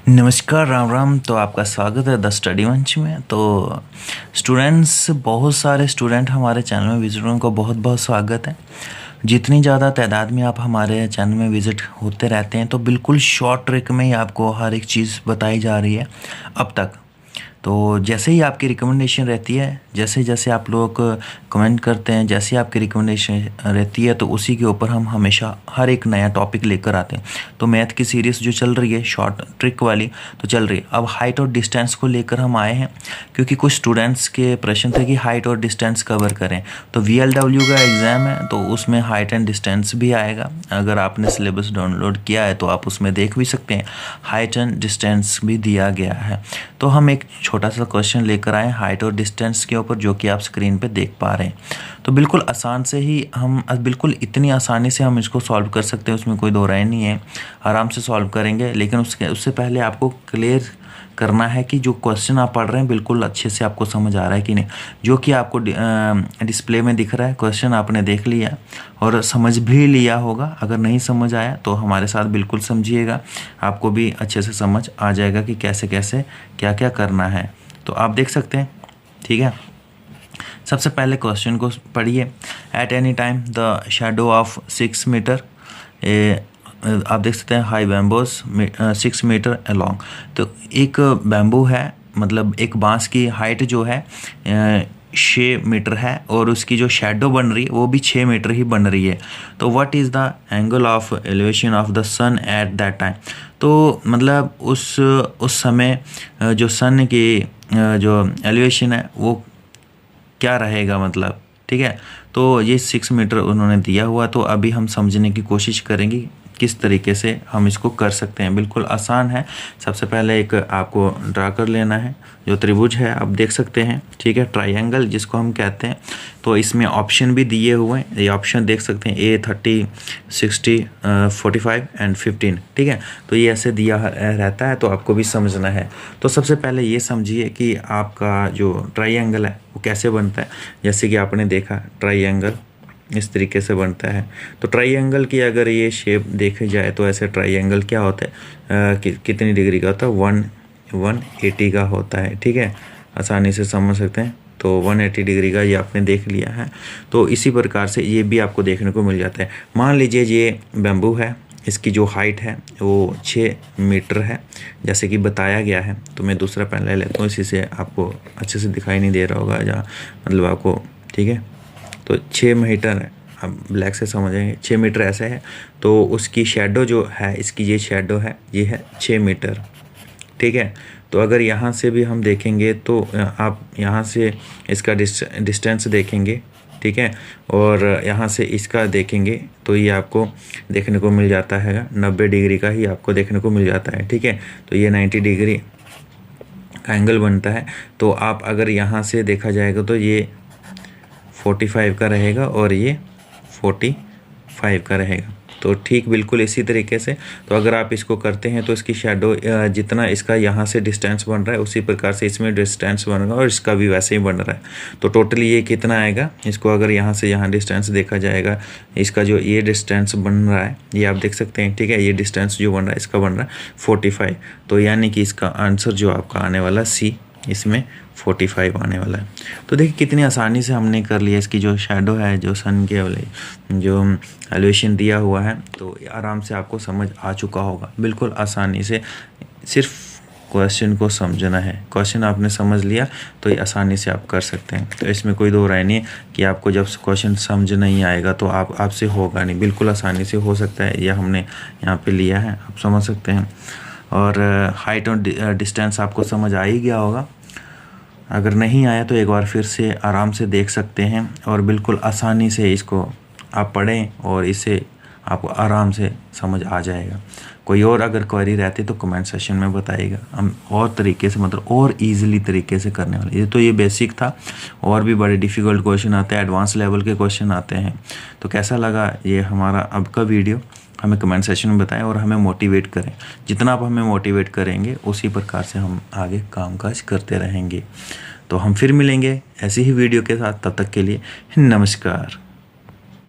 नमस्कार, राम राम। तो आपका स्वागत है द स्टडी मंच में। तो स्टूडेंट्स, बहुत सारे स्टूडेंट हमारे चैनल में विजिट, उनको बहुत बहुत स्वागत है। जितनी ज़्यादा तादाद में आप हमारे चैनल में विज़िट होते रहते हैं, तो बिल्कुल शॉर्ट ट्रिक में ही आपको हर एक चीज़ बताई जा रही है अब तक। तो जैसे ही आपकी रिकमेंडेशन रहती है, जैसे जैसे आप लोग कमेंट करते हैं, जैसे आपकी रिकमेंडेशन रहती है, तो उसी के ऊपर हम हमेशा हर एक नया टॉपिक लेकर आते हैं। तो मैथ की सीरीज़ जो चल रही है शॉर्ट ट्रिक वाली, तो चल रही है। अब हाइट और डिस्टेंस को लेकर हम आए हैं, क्योंकि कुछ स्टूडेंट्स के प्रश्न थे कि हाइट और डिस्टेंस कवर करें। तो VLW का एग्ज़ाम है, तो उसमें हाइट एंड डिस्टेंस भी आएगा। अगर आपने सिलेबस डाउनलोड किया है तो आप उसमें देख भी सकते हैं, हाइट एंड डिस्टेंस भी दिया गया है। तो हम एक छोटा सा क्वेश्चन लेकर आए हाइट और डिस्टेंस के ऊपर, जो कि आप स्क्रीन पे देख पा रहे हैं। तो बिल्कुल आसान से ही हम, बिल्कुल इतनी आसानी से हम इसको सॉल्व कर सकते हैं, उसमें कोई दो राय नहीं है। आराम से सॉल्व करेंगे, लेकिन उससे पहले आपको क्लियर करना है कि जो क्वेश्चन आप पढ़ रहे हैं बिल्कुल अच्छे से आपको समझ आ रहा है कि नहीं। जो कि आपको डिस्प्ले में दिख रहा है, क्वेश्चन आपने देख लिया और समझ भी लिया होगा। अगर नहीं समझ आया तो हमारे साथ बिल्कुल समझिएगा, आपको भी अच्छे से समझ आ जाएगा कि कैसे कैसे क्या क्या करना है। तो आप देख सकते हैं, ठीक है। सबसे पहले क्वेश्चन को पढ़िए। At any time the shadow of 6 metre, आप देख सकते हैं हाई बैम्बोस 6 मीटर अलॉन्ग। तो एक बैम्बू है, मतलब एक बांस की हाइट जो है 6 मीटर है, और उसकी जो शेडो बन रही है वो भी 6 मीटर ही बन रही है। तो what is the angle of elevation of the sun at that time. तो मतलब उस समय जो सन की जो एलिवेशन है वो क्या रहेगा, मतलब, ठीक है। तो ये 6 मीटर उन्होंने दिया हुआ। तो अभी हम समझने की कोशिश करेंगे किस तरीके से हम इसको कर सकते हैं। बिल्कुल आसान है। सबसे पहले एक आपको ड्रा कर लेना है, जो त्रिभुज है आप देख सकते हैं, ठीक है, ट्रायंगल जिसको हम कहते हैं। तो इसमें ऑप्शन भी दिए हुए हैं, ये ऑप्शन देख सकते हैं, A30, 60, 45 एंड 15, ठीक है। तो ये ऐसे दिया रहता है, तो आपको भी समझना है। तो सबसे पहले ये समझिए कि आपका जो ट्रायंगल है वो कैसे बनता है। जैसे कि आपने देखा ट्रायंगल इस तरीके से बनता है। तो ट्रायंगल की अगर ये शेप देखी जाए तो ऐसे ट्रायंगल क्या होता है, कितनी डिग्री का होता है, 180 का होता है, ठीक है। आसानी से समझ सकते हैं। तो 180 डिग्री का ये आपने देख लिया है। तो इसी प्रकार से ये भी आपको देखने को मिल जाता है। मान लीजिए ये बैम्बू है, इसकी जो हाइट है वो 6 मीटर है, जैसे कि बताया गया है। तो मैं दूसरा पेन ले लेता हूँ, इसी से आपको अच्छे से दिखाई नहीं दे रहा होगा, जहाँ मतलब आपको, ठीक है। तो 6 मीटर है, आप ब्लैक से समझेंगे, 6 मीटर ऐसे है। तो उसकी शेडो जो है, इसकी ये शेडो है, ये है 6 मीटर, ठीक है। तो अगर यहाँ से भी हम देखेंगे तो आप यहाँ से इसका डिस्टेंस देखेंगे, ठीक है, और यहाँ से इसका देखेंगे तो ये आपको देखने को मिल जाता है 90 डिग्री का ही आपको देखने को मिल जाता है, ठीक है। तो ये 90 डिग्री का एंगल बनता है। तो आप अगर यहाँ से देखा जाएगा तो ये 45 का रहेगा और ये 45 का रहेगा। तो ठीक बिल्कुल इसी तरीके से। तो अगर आप इसको करते हैं तो इसकी शेडो जितना इसका यहाँ से डिस्टेंस बन रहा है, उसी प्रकार से इसमें डिस्टेंस बन रहा है, और इसका भी वैसे ही बन रहा है। तो टोटली ये कितना आएगा, इसको अगर यहाँ से यहाँ डिस्टेंस देखा जाएगा, इसका जो ये डिस्टेंस बन रहा है ये आप देख सकते हैं, ठीक है। ये डिस्टेंस जो बन रहा है इसका बन रहा है 45। तो यानी कि इसका आंसर जो आपका आने वाला C, इसमें 45 आने वाला है। तो देखिए कितनी आसानी से हमने कर लिया। इसकी जो शेडो है, जो सन के वाले जो एलिवेशन दिया हुआ है, तो आराम से आपको समझ आ चुका होगा, बिल्कुल आसानी से। सिर्फ क्वेश्चन को समझना है, क्वेश्चन आपने समझ लिया तो ये आसानी से आप कर सकते हैं। तो इसमें कोई दो राय नहीं है कि आपको जब क्वेश्चन समझ नहीं आएगा तो आपसे होगा नहीं, बिल्कुल आसानी से हो सकता है। यह हमने यहाँ पे लिया है, आप समझ सकते हैं। और हाइट और डिस्टेंस आपको समझ आ ही गया होगा। अगर नहीं आया तो एक बार फिर से आराम से देख सकते हैं, और बिल्कुल आसानी से इसको आप पढ़ें और इसे आपको आराम से समझ आ जाएगा। कोई और अगर क्वेरी रहती तो कमेंट सेशन में बताइएगा, हम और तरीके से, मतलब और इजीली तरीके से करने वाले। ये तो ये बेसिक था, और भी बड़े डिफ़िकल्ट क्वेश्चन आते हैं, एडवांस लेवल के क्वेश्चन आते हैं। तो कैसा लगा ये हमारा अब का वीडियो, हमें कमेंट सेशन में बताएं और हमें मोटिवेट करें। जितना आप हमें मोटिवेट करेंगे उसी प्रकार से हम आगे कामकाज करते रहेंगे। तो हम फिर मिलेंगे ऐसी ही वीडियो के साथ, तब तक के लिए नमस्कार।